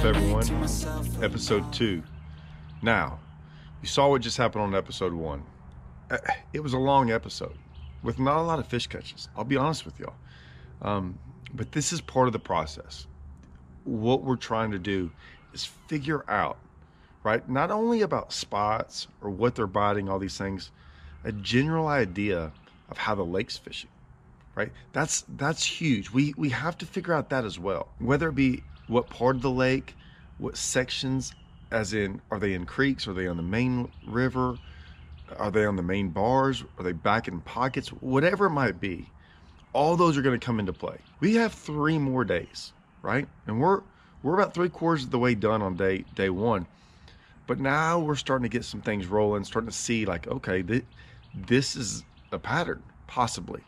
up, everyone? Episode 2. Now, you saw what just happened on episode 1. It was a long episode with not a lot of fish catches. I'll be honest with y'all. But this is part of the process. What we're trying to do is figure out, right, not only about spots or what they're biting, all these things, a general idea of how the lake's fishing, right? That's huge. We have to figure out that as well. Whether it be what part of the lake, what sections, as in, are they in creeks? Are they on the main river? Are they on the main bars? Are they back in pockets? Whatever it might be, all those are going to come into play. We have 3 more days, right? And we're about 3/4 of the way done on day 1. But now we're starting to get some things rolling, starting to see like, okay, this is a pattern, possibly.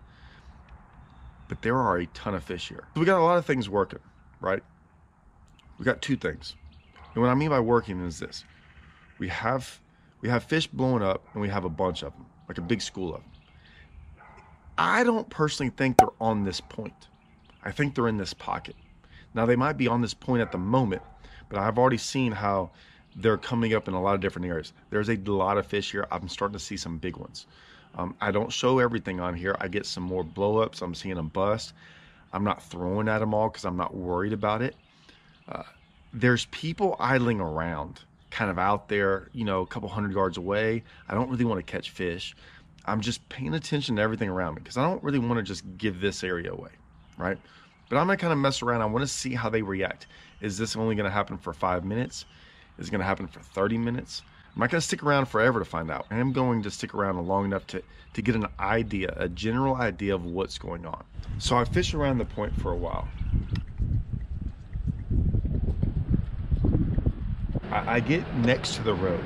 But there are a ton of fish here. So we got a lot of things working, right? We got 2 things. And what I mean by working is this. We have fish blowing up, and we have a bunch of them, like a big school of them. I don't personally think they're on this point. I think they're in this pocket. Now, they might be on this point at the moment, but I've already seen how they're coming up in a lot of different areas. There's a lot of fish here. I'm starting to see some big ones. I don't show everything on here. I get some more blow-ups. I'm seeing them bust. I'm not throwing at them all because I'm not worried about it. There's people idling around, kind of out there, you know, a couple hundred yards away. I don't really want to catch fish. I'm just paying attention to everything around me because I don't really want to just give this area away, right? But I'm going to kind of mess around. I want to see how they react. Is this only going to happen for 5 minutes? Is it going to happen for 30 minutes? I'm not going to stick around forever to find out. I am going to stick around long enough to get an idea, a general idea of what's going on. So I fish around the point for a while. I get next to the road,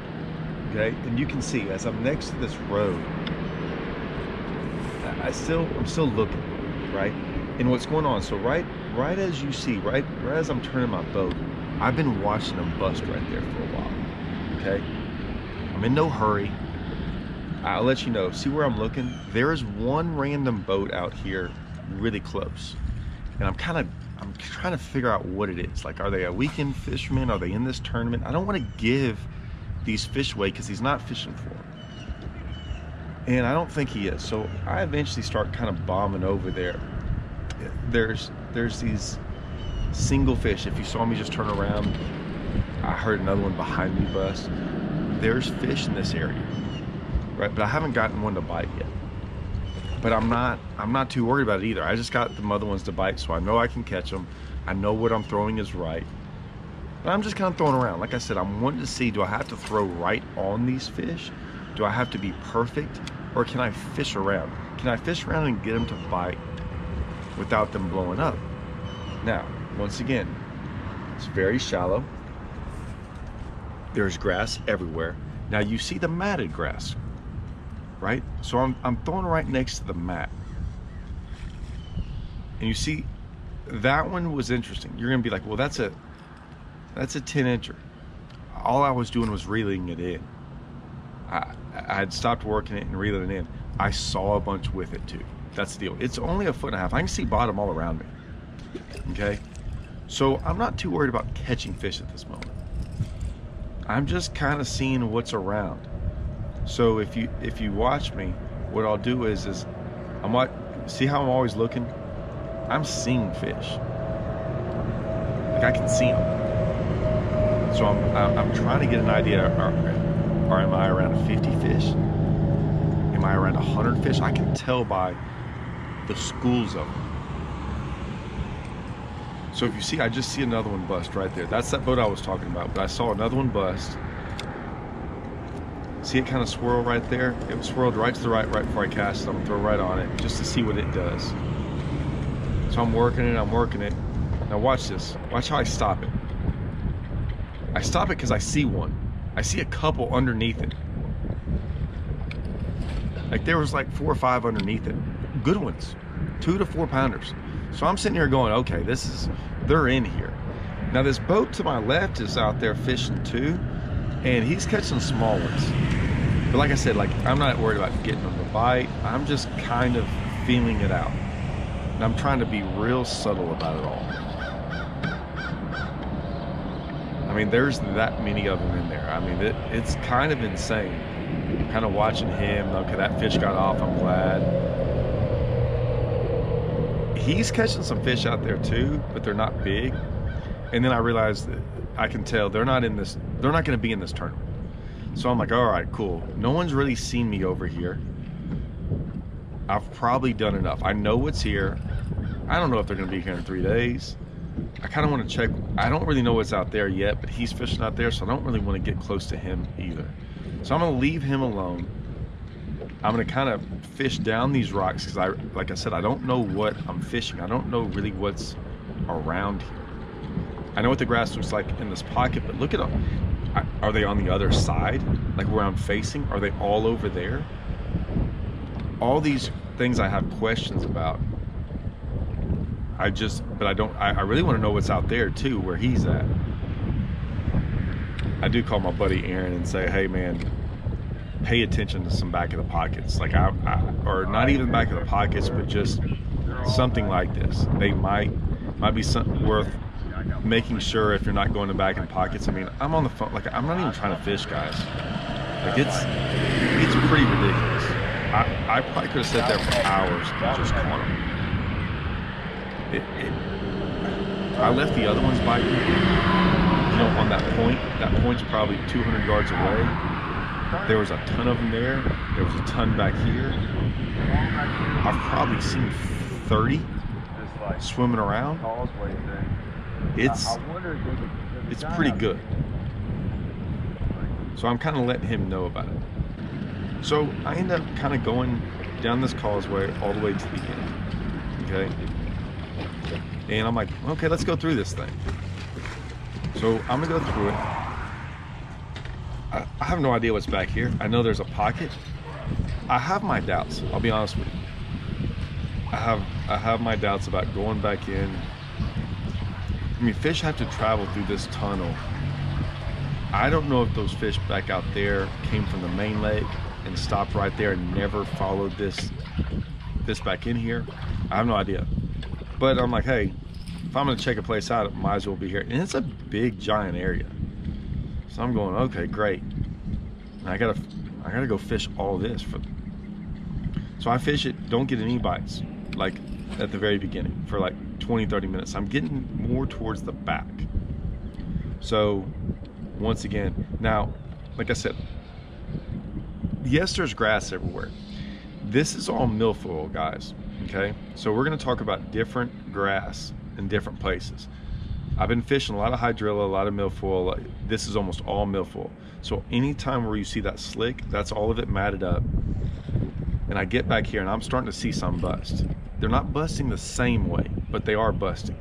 okay? And you can see as I'm next to this road, I'm still looking, right? And what's going on, so right as you see, right as I'm turning my boat, I've been watching them bust right there for a while, okay? I'm in no hurry. I'll let you know. See where I'm looking? There is one random boat out here really close. And I'm trying to figure out what it is. Like, are they a weekend fisherman? Are they in this tournament? I don't want to give these fish away because he's not fishing for them. And I don't think he is. So I eventually start kind of bombing over there. There's these single fish. If you saw me just turn around, I heard another one behind me bust. There's fish in this area, right? But I haven't gotten one to bite yet. But I'm not too worried about it either. I just got the other ones to bite, so I know I can catch them. I know what I'm throwing is right. But I'm just kind of throwing around. Like I said, I'm wanting to see, do I have to throw right on these fish? Do I have to be perfect? Or can I fish around? Can I fish around and get them to bite without them blowing up? Now, once again, it's very shallow. There's grass everywhere. Now you see the matted grass, right? So I'm throwing right next to the mat. And you see, that one was interesting. You're gonna be like, well, that's a 10-incher. All I was doing was reeling it in. I had stopped working it and reeling it in. I saw a bunch with it too. That's the deal. It's only 1.5 feet. I can see bottom all around me, okay? So I'm not too worried about catching fish at this moment. I'm just kind of seeing what's around. So if you watch me, what I'll do is see how I'm always looking? I'm seeing fish. Like, I can see them. So I'm trying to get an idea. Or am I around 50 fish? Am I around 100 fish? I can tell by the schools of them. So if you see, I just see another one bust right there. That's that boat I was talking about, but I saw another one bust. See it kind of swirl right there? It swirled right to the right before I cast it. I'm gonna throw right on it just to see what it does. So I'm working it. Now watch this. Watch how I stop it. I stop it because I see one. I see a couple underneath it. Like, there was like 4 or 5 underneath it. Good ones. 2 to 4 pounders. So I'm sitting here going, okay, they're in here. Now this boat to my left is out there fishing too, and he's catching small ones. But like I said, like, I'm not worried about getting them to bite. I'm just kind of feeling it out. And I'm trying to be real subtle about it all. mean, there's that many of them in there. I mean, it's kind of insane. Kind of watching him. Okay, that fish got off. I'm glad. He's catching some fish out there too, but they're not big. And then I realized that I can tell they're not going to be in this tournament. So I'm like, all right, cool. No one's really seen me over here. I've probably done enough. I know what's here. I don't know if they're going to be here in 3 days. I kind of want to check. I don't really know what's out there yet, but he's fishing out there, so I don't really want to get close to him either. So I'm going to leave him alone. I'm going to kind of fish down these rocks because, like I said, I don't know what I'm fishing. I don't know really what's around here. I know what the grass looks like in this pocket, but look at them. Are they on the other side, like where I'm facing? Are they all over there? All these things I have questions about. I really want to know what's out there too, where he's at. I do call my buddy Aaron and say, hey man, pay attention to some back of the pockets. Like or not even back of the pockets, but just something like this. They might be something worth making sure if you're not going to back in pockets. I mean, I'm on the phone, like I'm not even trying to fish, guys. Like it's pretty ridiculous. I probably could have sat there for hours and just caught them. I left the other ones biting, you know, on that point. That point's probably 200 yards away. There was a ton of them there. There was a ton back here. I've probably seen 30 swimming around. It's pretty good. So I'm kind of letting him know about it. So I end up kind of going down this causeway all the way to the end, okay? And I'm like, okay, let's go through this thing. So I'm gonna go through it. I have no idea what's back here. I know there's a pocket. I have my doubts, I'll be honest with you. I have my doubts about going back in. I mean, fish have to travel through this tunnel. I don't know if those fish back out there came from the main lake and stopped right there and never followed this back in here. I have no idea. But I'm like, hey, if I'm gonna check a place out, it might as well be here. And it's a big, giant area. So I'm going, okay, great. And I gotta go fish all this. So I fish it, don't get any bites, like at the very beginning, for like 20-30 minutes. I'm getting more towards the back. So once again, now, like I said, yes, there's grass everywhere. This is all milfoil, guys, okay? So we're gonna talk about different grass in different places. I've been fishing a lot of hydrilla, a lot of milfoil. This is almost all milfoil. So anytime where you see that slick, that's all of it matted up. And I get back here and I'm starting to see some bust. They're not busting the same way, but they are busting.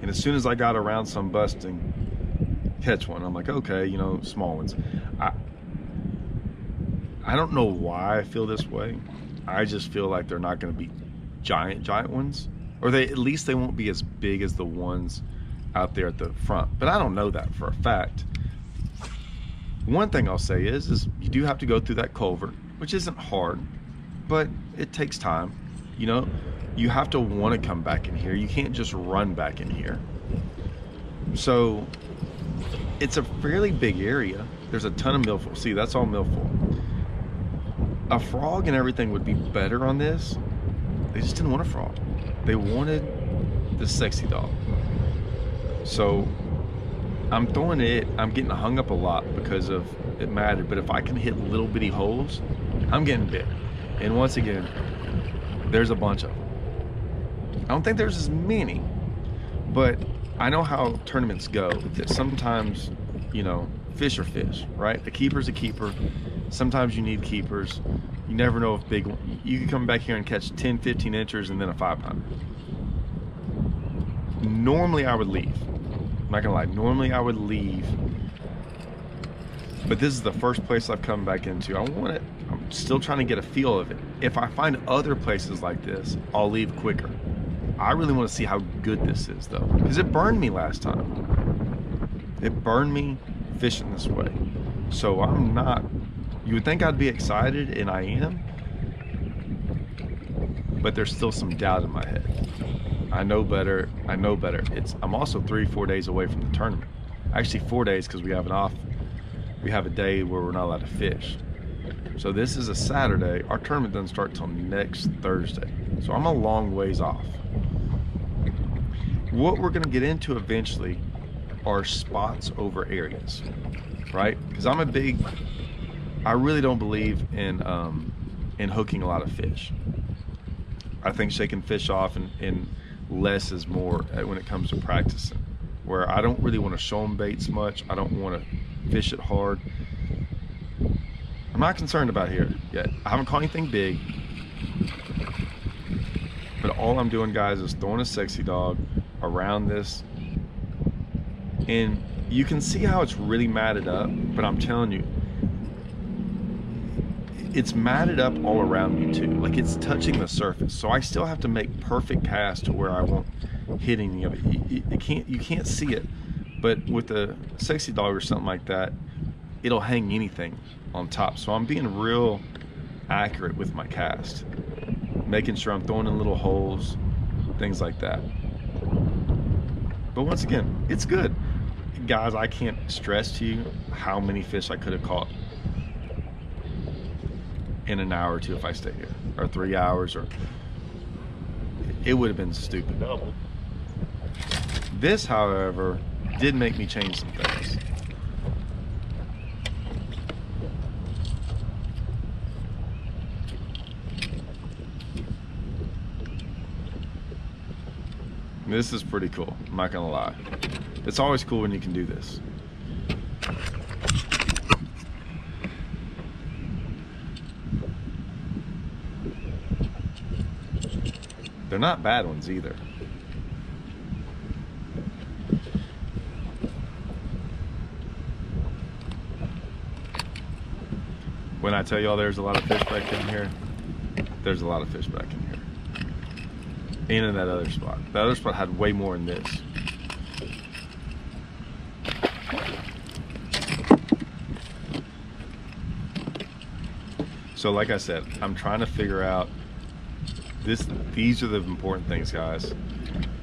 And as soon as I got around some busting, catch one, I'm like, okay, you know, small ones. I don't know why I feel this way. I just feel like they're not going to be giant ones, or at least they won't be as big as the ones out there at the front. But I don't know that for a fact. One thing I'll say is you do have to go through that culvert, which isn't hard, but it takes time. You know, you have to want to come back in here. You can't just run back in here. So it's a fairly big area. There's a ton of milfoil. See, that's all milfoil. A frog and everything would be better on this. They just didn't want a frog. They wanted the sexy dog. So I'm throwing it, I'm getting hung up a lot because of it mattered, but if I can hit little bitty holes, I'm getting big. And once again, there's a bunch of them. I don't think there's as many, but I know how tournaments go. That sometimes, you know, fish are fish, right? A keeper's a keeper. Sometimes you need keepers. You never know if big, you can come back here and catch 10, 15 inchers and then a 500. Normally I would leave. I'm not gonna lie, normally I would leave. But this is the first place I've come back into. I'm still trying to get a feel of it. If I find other places like this, I'll leave quicker. I really want to see how good this is though, because it burned me last time. It burned me fishing this way. So I'm not, you would think I'd be excited, and I am, but there's still some doubt in my head. I know better. I'm also 3-4 days away from the tournament. Actually 4 days, because we have a day where we're not allowed to fish. So this is a Saturday. Our tournament doesn't start till next Thursday. So I'm a long ways off. What we're gonna get into eventually are spots over areas, right? Because I really don't believe in hooking a lot of fish. I think shaking fish off and less is more when it comes to practicing, where I don't really want to show them baits much. I don't want to fish it hard. I'm not concerned about here yet. I haven't caught anything big, but all I'm doing, guys, is throwing a sexy dog around this, and you can see how it's really matted up, but I'm telling you, it's matted up all around me too. Like, it's touching the surface, so I still have to make perfect casts to where I won't hit any of it. You can't see it, but with a sexy dog or something like that, it'll hang anything on top. So I'm being real accurate with my cast, making sure I'm throwing in little holes, things like that. But once again, it's good. Guys, I can't stress to you how many fish I could have caught in an hour or two if I stayed here, or 3 hours, or it would have been stupid. Double. This, however, did make me change some things. This is pretty cool, I'm not gonna lie. It's always cool when you can do this. They're not bad ones either. When I tell y'all there's a lot of fish back in here, there's a lot of fish back in here. And in that other spot. The other spot had way more than this. So like I said, I'm trying to figure out these are the important things, guys.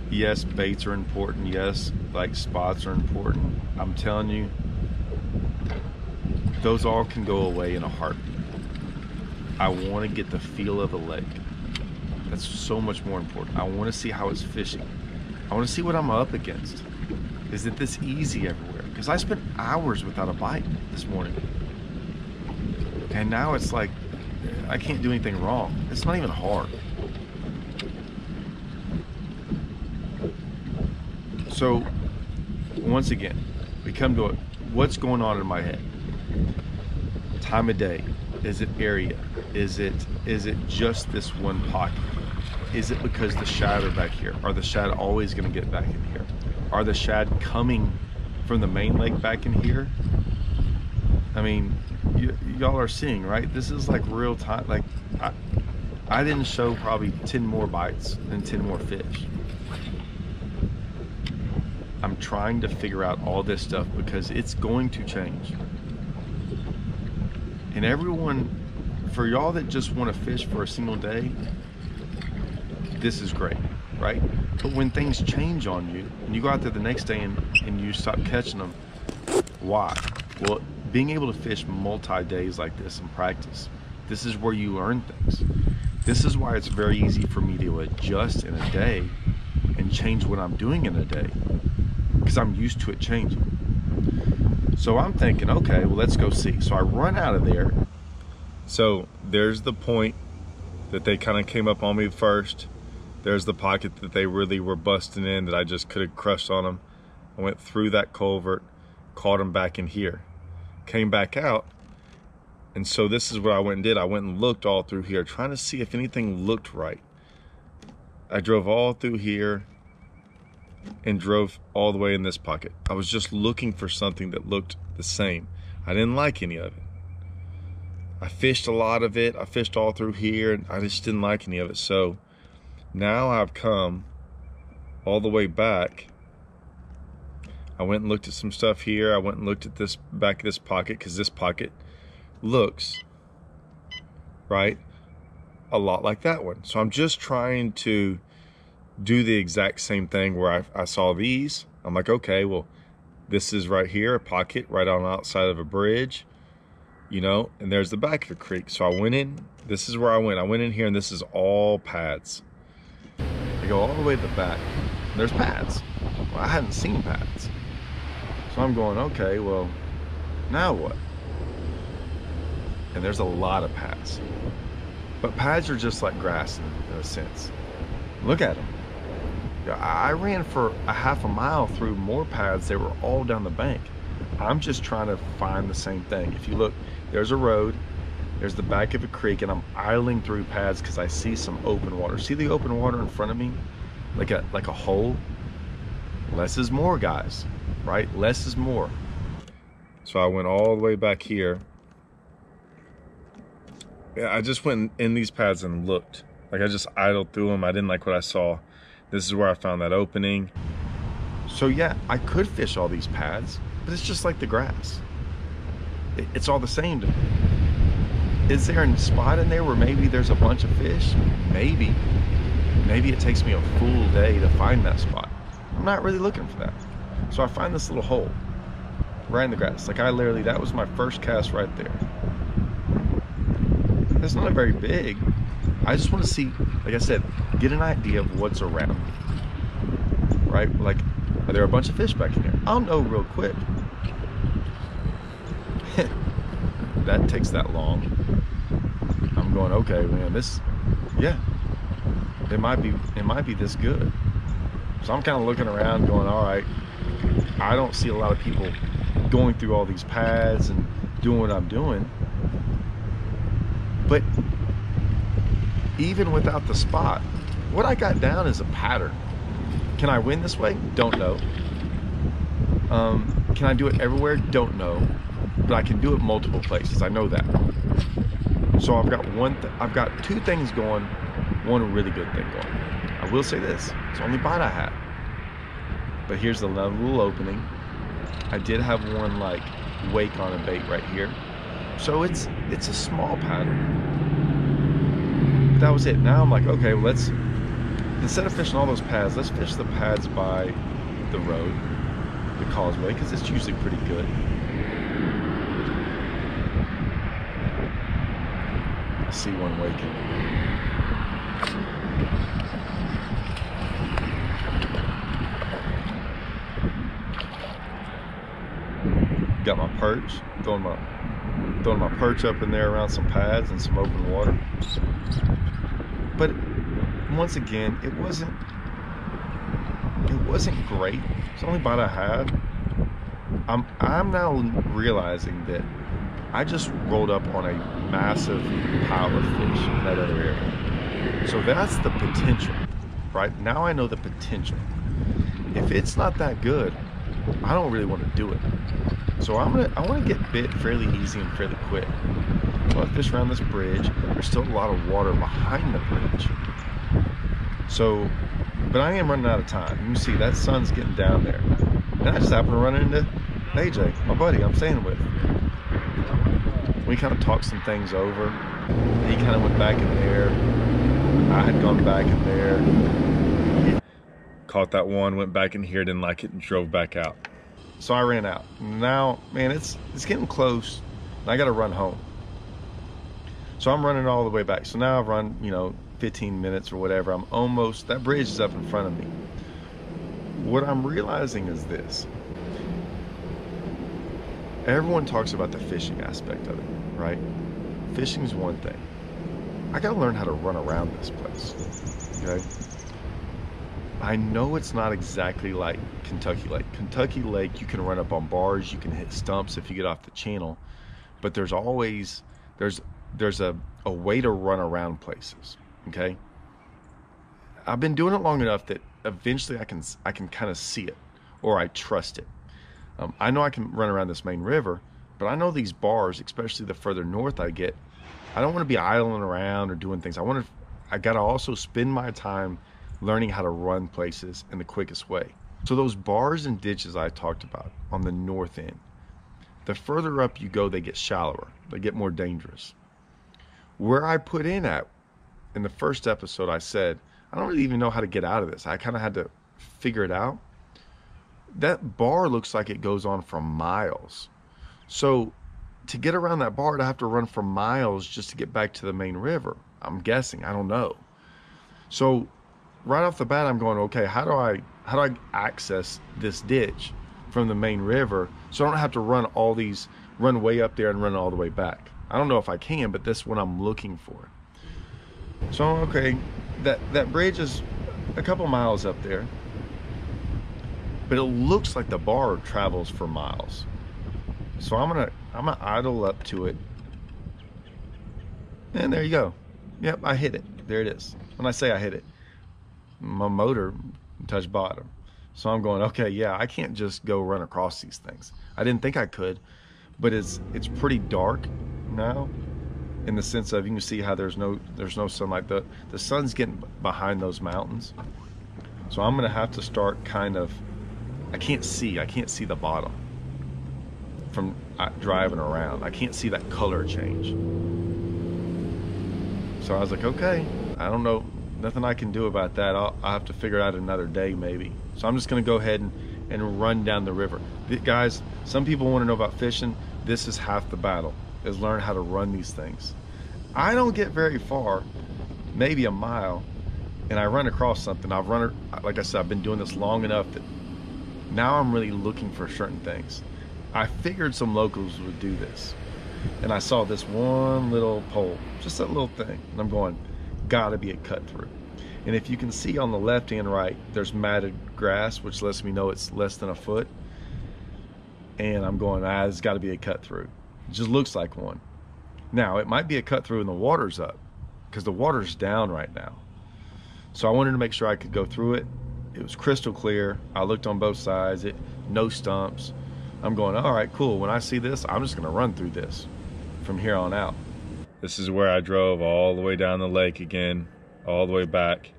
Yes, baits are important. Yes, like spots are important. I'm telling you, those all can go away in a heartbeat. I want to get the feel of the lake. That's so much more important. I want to see how it's fishing. I want to see what I'm up against. Is it this easy everywhere? Because I spent hours without a bite this morning. And now it's like, I can't do anything wrong. It's not even hard. So, once again, we come to it. What's going on in my head? Time of day. Is it area? Is it just this one pocket? Is it because the shad are back here? Are the shad always going to get back in here? Are the shad coming from the main lake back in here? I mean, y'all are seeing, right? This is like real time. Like, I didn't show probably 10 more bites and 10 more fish. I'm trying to figure out all this stuff because it's going to change. And everyone, for y'all that just want to fish for a single day, this is great, right? But when things change on you, and you go out there the next day and you stop catching them, why? Well, being able to fish multi-days like this in practice, this is where you learn things. This is why it's very easy for me to adjust in a day and change what I'm doing in a day, because I'm used to it changing. So I'm thinking, okay, well, let's go see. So I run out of there. So there's the point that they kind of came up on me first. There's the pocket that they really were busting in that I just could have crushed on them. I went through that culvert, caught them back in here, came back out. And so this is what I went and did. I went and looked all through here, trying to see if anything looked right. I drove all through here and drove all the way in this pocket. I was just looking for something that looked the same. I didn't like any of it. I fished a lot of it. I fished all through here and I just didn't like any of it. So now I've come all the way back. I went and looked at some stuff here. I went and looked at this back of this pocket, because this pocket looks, right, a lot like that one. So I'm just trying to do the exact same thing where I saw these. I'm like, okay, well, This is right here, a pocket right on the outside of a bridge, you know, and there's the back of the creek. So I went in, this is where I went in here, and this is all pads. I go all the way to the back, there's pads. Well, I hadn't seen pads. So I'm going, okay, well, now what? And there's a lot of pads. But pads are just like grass in a sense. Look at them. I ran for a half a mile through more pads. They were all down the bank. I'm just trying to find the same thing. If you look, there's a road, there's the back of a creek, and I'm idling through pads because I see some open water. See the open water in front of me? Like a hole? Less is more, guys, right? Less is more. So I went all the way back here. Yeah, I just went in these pads and looked. Like, I just idled through them. I didn't like what I saw. This is where I found that opening. So yeah, I could fish all these pads, but it's just like the grass. It's all the same to me. Is there a spot in there where maybe there's a bunch of fish? Maybe. Maybe it takes me a full day to find that spot. I'm not really looking for that. So I find this little hole right in the grass. Like, that was my first cast right there. It's not very big. I just want to see, like I said, get an idea of what's around me, right? Like, are there a bunch of fish back in there? I'll know real quick. That takes that long. I'm going, okay, man, yeah, it might be this good. So I'm kind of looking around going, all right, I don't see a lot of people going through all these pads and doing what I'm doing. But even without the spot, what I got down is a pattern. Can I win this way? Don't know. Can I do it everywhere? Don't know. But I can do it multiple places. I know that. So I've got two things going, one really good thing going. I will say this, it's the only bite I had. But here's the little opening. I did have one like wake on a bait right here. So it's a small pattern. That was it. Now I'm like, okay, well, instead of fishing all those pads, let's fish the pads by the road, the causeway, because it's usually pretty good. I see one waking. Got my perch, throwing my perch up in there around some pads and some open water. But once again, it wasn't great. It's the only bite I had. I'm now realizing that I just rolled up on a massive pile of fish in that other area. So that's the potential, right? Now I know the potential. If it's not that good, I don't really want to do it. So I want to get bit fairly easy and fairly quick. So I fish around this bridge. There's still a lot of water behind the bridge. So, but I am running out of time. You can see that sun's getting down there. And I just happened to run into AJ, my buddy I'm staying with. We kind of talked some things over. He kind of went back in there. I had gone back in there. Caught that one, went back in here, didn't like it, and drove back out. So I ran out. Now, man, it's getting close. I got to run home. So I'm running all the way back. So now I've run, 15 minutes or whatever. I'm almost, that bridge is up in front of me. What I'm realizing is this. Everyone talks about the fishing aspect of it, right? Fishing is one thing. I got to learn how to run around this place, okay? I know it's not exactly like Kentucky Lake. Kentucky Lake, you can run up on bars, you can hit stumps if you get off the channel, but there's always, there's a way to run around places, okay? I've been doing it long enough that eventually I can kind of see it, or I trust it. I know I can run around this main river, but I know these bars, especially the further north I get, I don't want to be idling around or doing things. I got to also spend my time learning how to run places in the quickest way. So those bars and ditches I talked about on the north end, the further up you go, they get shallower. They get more dangerous. Where I put in the first episode, I said, I don't really even know how to get out of this. I kind of had to figure it out. that bar looks like it goes on for miles. So to get around that bar, I'd have to run for miles just to get back to the main river. I'm guessing. I don't know. So right off the bat, I'm going, okay, how do I access this ditch from the main river so I don't have to run way up there and run all the way back? I don't know if I can, but that's what I'm looking for. So okay, that bridge is a couple miles up there, but it looks like the bar travels for miles. So I'm gonna idle up to it, and there you go. Yep, I hit it. There it is. When I say I hit it, my motor touched bottom. So I'm going, okay, yeah, I can't just go run across these things. I didn't think I could, but it's pretty dark now, in the sense of, you can see how there's no sunlight. The sun's getting behind those mountains. So I'm gonna have to start kind of, I can't see the bottom from driving around. I can't see that color change. So I was like, okay, I don't know, nothing I can do about that. I'll have to figure it out another day maybe. So I'm just gonna go ahead and run down the river. Guys, some people wanna know about fishing. This is half the battle, is learn how to run these things. I don't get very far, maybe a mile, and I run across something. Like I said, I've been doing this long enough that now I'm really looking for certain things. I figured some locals would do this, and I saw this one little pole, just that little thing, and I'm going, gotta be a cut through. And if you can see on the left and right, there's matted grass, which lets me know it's less than a foot. And I'm going, there's gotta be a cut through. It just looks like one. Now, it might be a cut through and the water's up, because the water's down right now. So I wanted to make sure I could go through it. It was crystal clear. I looked on both sides, no stumps. I'm going, all right, cool. When I see this, I'm just gonna run through this from here on out. This is where I drove all the way down the lake again, all the way back.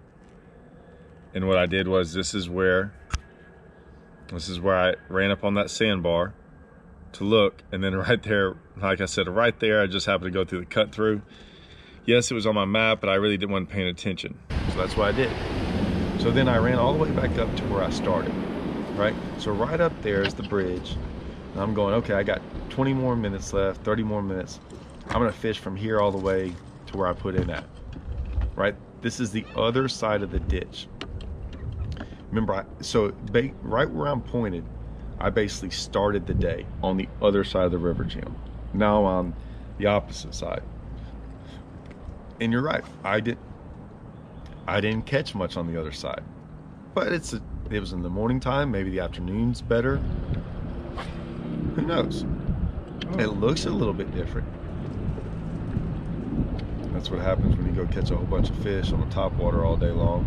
And what I did was, this is where I ran up on that sandbar to look, and then right there, like I said, right there, I just happened to go through the cut through. Yes, it was on my map, but I really didn't want to pay attention. So that's what I did. So then I ran all the way back up to where I started, right? So right up there is the bridge. And I'm going, okay, I got 20 more minutes left, 30 more minutes. I'm gonna fish from here all the way to where I put in at, right? This is the other side of the ditch. Remember, right where I'm pointed, I basically started the day on the other side of the river, Jim. Now I'm on the opposite side. And you're right, I didn't catch much on the other side. But it was in the morning time, maybe the afternoon's better. Who knows? It looks a little bit different. That's what happens when you go catch a whole bunch of fish on the top water all day long.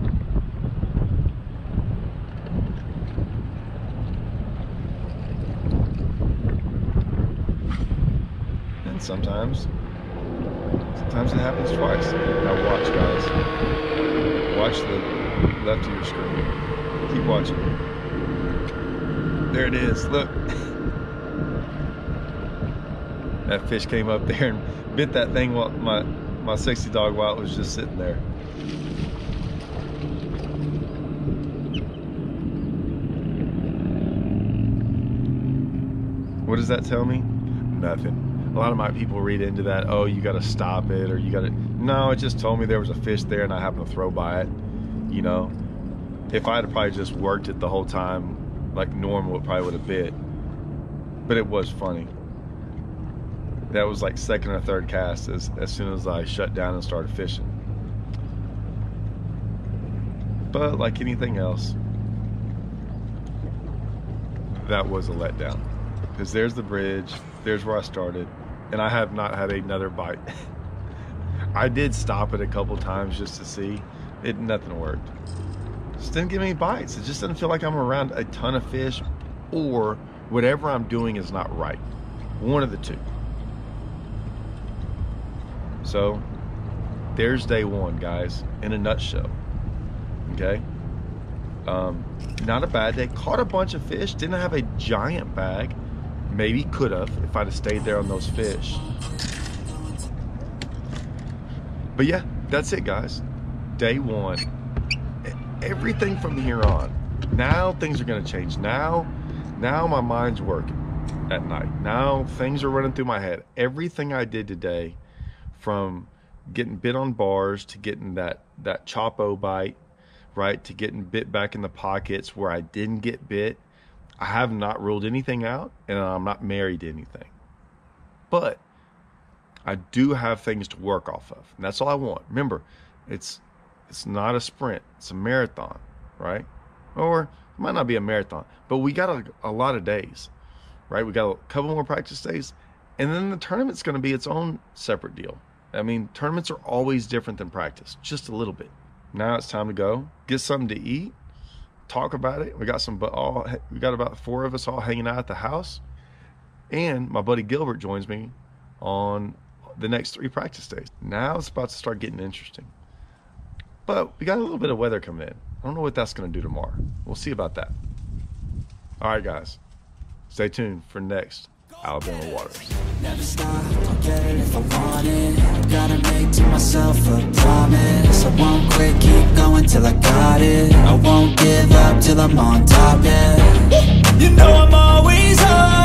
And sometimes it happens twice. Now watch, guys. Watch the left of your screen. Keep watching. There it is, look. That fish came up there and bit that thing while my sexy dog while it was just sitting there. What does that tell me? Nothing. A lot of my people read into that, oh, you gotta stop it, or you gotta... No, it just told me there was a fish there and I happened to throw by it, you know? If I had probably just worked it the whole time, like normal, it probably would have bit. But it was funny. That was like second or third cast as soon as I shut down and started fishing. But like anything else, that was a letdown. Because there's the bridge, there's where I started, and I have not had another bite. I did stop it a couple times just to see. Nothing worked. Just didn't give me any bites. It just doesn't feel like I'm around a ton of fish, or whatever I'm doing is not right. One of the two. So there's day one, guys, in a nutshell. Okay, not a bad day. Caught a bunch of fish. Didn't have a giant bag. Maybe could have if I'd have stayed there on those fish. But yeah, that's it, guys. Day one. Everything from here on. Now things are going to change. Now Now my mind's working at night. Now things are running through my head. Everything I did today, from getting bit on bars to getting that Chapo bite, right, to getting bit back in the pockets where I didn't get bit, I have not ruled anything out, and I'm not married to anything. But I do have things to work off of, and that's all I want. Remember, it's not a sprint, it's a marathon, right? Or it might not be a marathon, but we got a lot of days, right? We got a couple more practice days, and then the tournament's going to be its own separate deal. I mean, tournaments are always different than practice, just a little bit. Now it's time to go get something to eat, talk about it. We got about 4 of us all hanging out at the house, and my buddy Gilbert joins me on the next 3 practice days. Now it's about to start getting interesting. But we got a little bit of weather coming in. I don't know what that's going to do tomorrow. We'll see about that. All right, guys. Stay tuned for next Alabama Waters. Never stop, I'll get it if I want it. Gotta make to myself a promise. I won't quit, keep going till I got it. I won't give up till I'm on top, yeah. You know I'm always on.